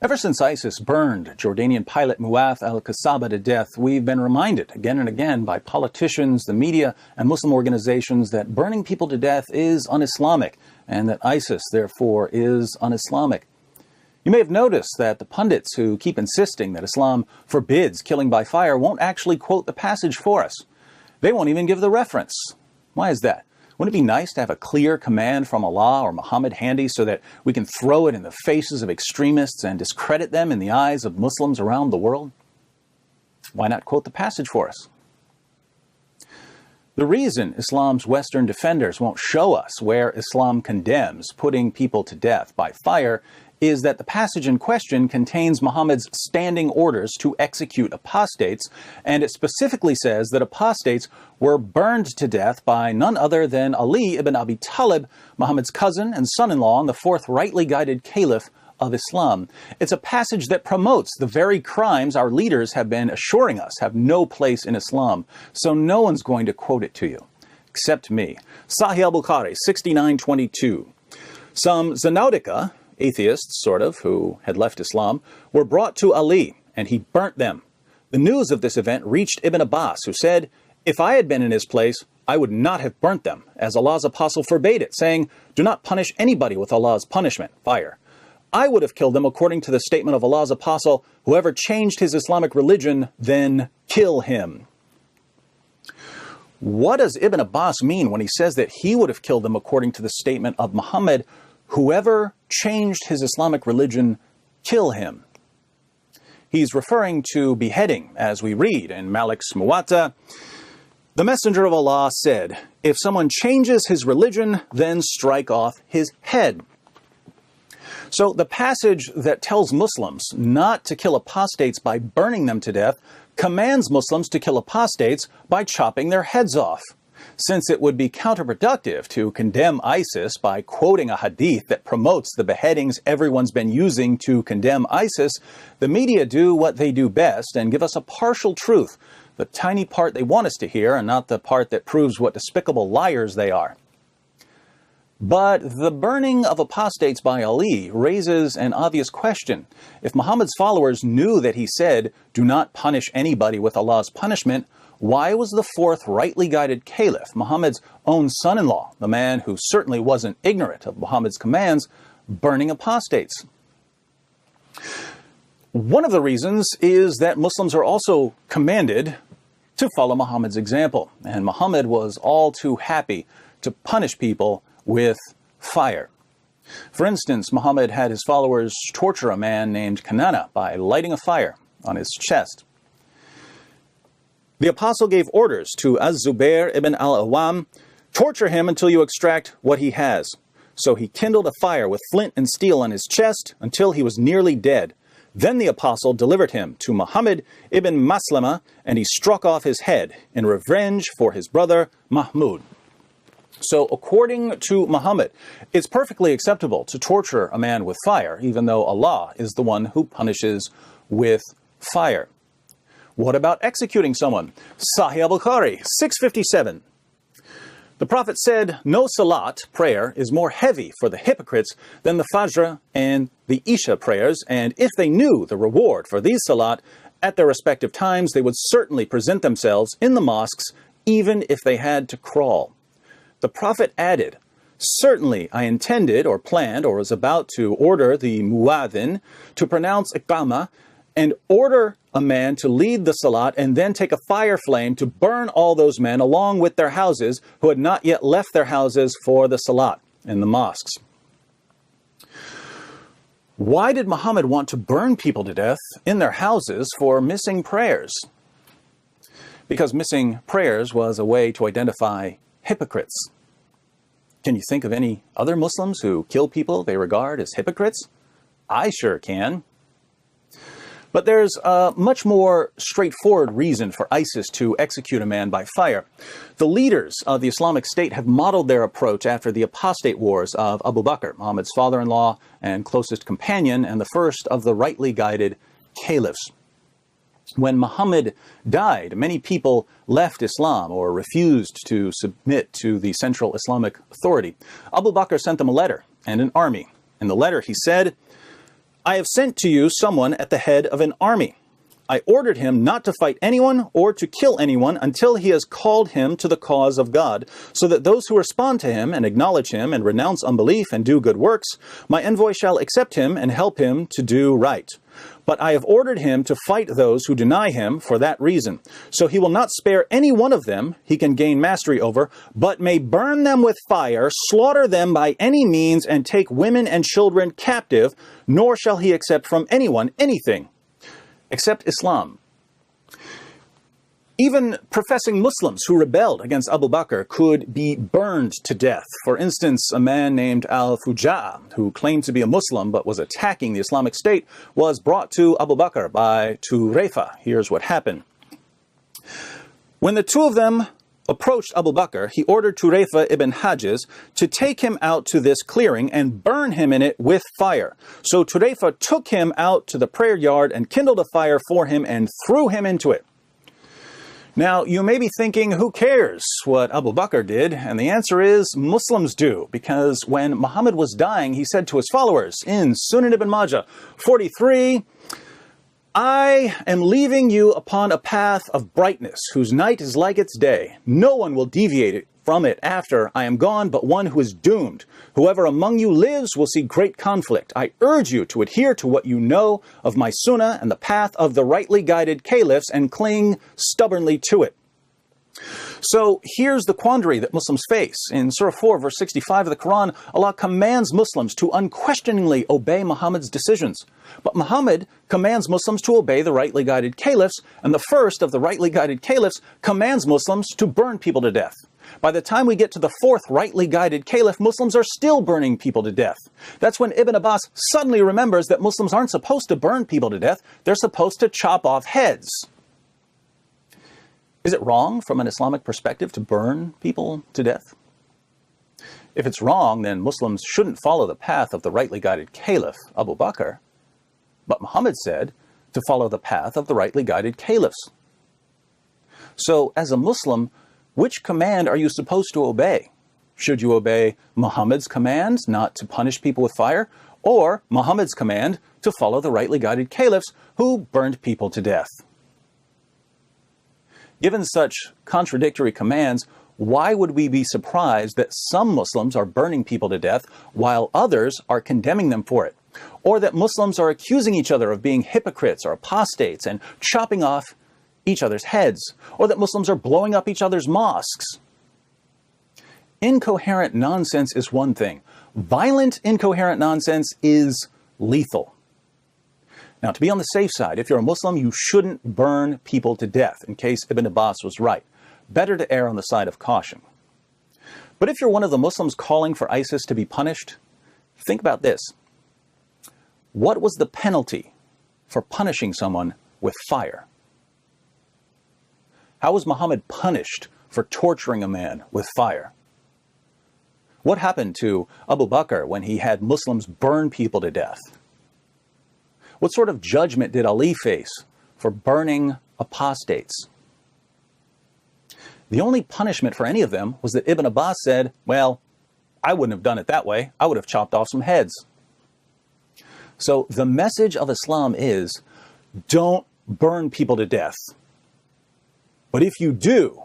Ever since ISIS burned Jordanian pilot Muath al-Qasaba to death, we've been reminded again and again by politicians, the media, and Muslim organizations that burning people to death is un-Islamic, and that ISIS, therefore, is un-Islamic. You may have noticed that the pundits who keep insisting that Islam forbids killing by fire won't actually quote the passage for us. They won't even give the reference. Why is that? Wouldn't it be nice to have a clear command from Allah or Muhammad handy so that we can throw it in the faces of extremists and discredit them in the eyes of Muslims around the world? Why not quote the passage for us? The reason Islam's Western defenders won't show us where Islam condemns putting people to death by fire is that the passage in question contains Muhammad's standing orders to execute apostates, and it specifically says that apostates were burned to death by none other than Ali ibn Abi Talib, Muhammad's cousin and son-in-law, and the fourth rightly guided caliph of Islam. It's a passage that promotes the very crimes our leaders have been assuring us have no place in Islam, so no one's going to quote it to you, except me. Sahih Bukhari, 6922. Some Zanaudica, atheists, sort of, who had left Islam, were brought to Ali, and he burnt them. The news of this event reached Ibn Abbas, who said, "If I had been in his place, I would not have burnt them, as Allah's apostle forbade it, saying, 'Do not punish anybody with Allah's punishment, fire.' I would have killed them according to the statement of Allah's apostle, 'Whoever changed his Islamic religion, then kill him.'" What does Ibn Abbas mean when he says that he would have killed them according to the statement of Muhammad, "Whoever changed his Islamic religion, kill him"? He's referring to beheading, as we read in Malik Muwatta. The Messenger of Allah said, "If someone changes his religion, then strike off his head." So the passage that tells Muslims not to kill apostates by burning them to death commands Muslims to kill apostates by chopping their heads off. Since it would be counterproductive to condemn ISIS by quoting a hadith that promotes the beheadings everyone's been using to condemn ISIS, the media do what they do best and give us a partial truth, the tiny part they want us to hear and not the part that proves what despicable liars they are. But the burning of apostates by Ali raises an obvious question. If Muhammad's followers knew that he said, "Do not punish anybody with Allah's punishment," why was the fourth rightly guided caliph, Muhammad's own son-in-law, the man who certainly wasn't ignorant of Muhammad's commands, burning apostates? One of the reasons is that Muslims are also commanded to follow Muhammad's example, and Muhammad was all too happy to punish people with fire. For instance, Muhammad had his followers torture a man named Kanana by lighting a fire on his chest. The apostle gave orders to Az-Zubair ibn al-Awwam, "Torture him until you extract what he has." So he kindled a fire with flint and steel on his chest until he was nearly dead. Then the apostle delivered him to Muhammad ibn Maslama, and he struck off his head in revenge for his brother Mahmud. So according to Muhammad, it's perfectly acceptable to torture a man with fire, even though Allah is the one who punishes with fire. What about executing someone? Sahih Bukhari, 657. The Prophet said, "No salat, prayer, is more heavy for the hypocrites than the Fajr and the Isha prayers, and if they knew the reward for these salat at their respective times, they would certainly present themselves in the mosques, even if they had to crawl." The Prophet added, "Certainly I intended or planned or was about to order the muadhin to pronounce iqamah and order a man to lead the salat and then take a fire flame to burn all those men along with their houses who had not yet left their houses for the salat in the mosques." Why did Muhammad want to burn people to death in their houses for missing prayers? Because missing prayers was a way to identify hypocrites. Can you think of any other Muslims who kill people they regard as hypocrites? I sure can. But there's a much more straightforward reason for ISIS to execute a man by fire. The leaders of the Islamic State have modeled their approach after the apostate wars of Abu Bakr, Muhammad's father-in-law and closest companion, and the first of the rightly guided caliphs. When Muhammad died, many people left Islam or refused to submit to the central Islamic authority. Abu Bakr sent them a letter and an army. In the letter he said, I have sent to you someone at the head of an army. I ordered him not to fight anyone or to kill anyone until he has called him to the cause of God, so that those who respond to him and acknowledge him and renounce unbelief and do good works, my envoy shall accept him and help him to do right. But I have ordered him to fight those who deny him for that reason. So he will not spare any one of them he can gain mastery over, but may burn them with fire, slaughter them by any means, and take women and children captive, nor shall he accept from anyone anything except Islam. Even professing Muslims who rebelled against Abu Bakr could be burned to death. For instance, a man named Al-Fuja'a, who claimed to be a Muslim but was attacking the Islamic State, was brought to Abu Bakr by Turayfa. Here's what happened. When the two of them approached Abu Bakr, he ordered Turayfa ibn Hajiz to take him out to this clearing and burn him in it with fire. So Turayfa took him out to the prayer yard and kindled a fire for him and threw him into it. Now, you may be thinking, who cares what Abu Bakr did? And the answer is, Muslims do, because when Muhammad was dying, he said to his followers in Sunan ibn Majah 43, I am leaving you upon a path of brightness, whose night is like its day. No one will deviate from it after I am gone, but one who is doomed. Whoever among you lives will see great conflict. I urge you to adhere to what you know of my sunnah and the path of the rightly guided caliphs and cling stubbornly to it. So here's the quandary that Muslims face. In Surah 4, verse 65 of the Quran, Allah commands Muslims to unquestioningly obey Muhammad's decisions. But Muhammad commands Muslims to obey the rightly guided caliphs, and the first of the rightly guided caliphs commands Muslims to burn people to death. By the time we get to the fourth rightly guided caliph, Muslims are still burning people to death. That's when Ibn Abbas suddenly remembers that Muslims aren't supposed to burn people to death, they're supposed to chop off heads. Is it wrong from an Islamic perspective to burn people to death? If it's wrong, then Muslims shouldn't follow the path of the rightly guided caliph, Abu Bakr. But Muhammad said to follow the path of the rightly guided caliphs. So, as a Muslim, which command are you supposed to obey? Should you obey Muhammad's command not to punish people with fire, or Muhammad's command to follow the rightly guided caliphs who burned people to death? Given such contradictory commands, why would we be surprised that some Muslims are burning people to death while others are condemning them for it? Or that Muslims are accusing each other of being hypocrites or apostates and chopping off each other's heads? Or that Muslims are blowing up each other's mosques? Incoherent nonsense is one thing. Violent, incoherent nonsense is lethal. Now, to be on the safe side, if you're a Muslim, you shouldn't burn people to death, in case Ibn Abbas was right. Better to err on the side of caution. But if you're one of the Muslims calling for ISIS to be punished, think about this. What was the penalty for punishing someone with fire? How was Muhammad punished for torturing a man with fire? What happened to Abu Bakr when he had Muslims burn people to death? What sort of judgment did Ali face for burning apostates? The only punishment for any of them was that Ibn Abbas said, well, I wouldn't have done it that way. I would have chopped off some heads. So the message of Islam is, don't burn people to death. But if you do,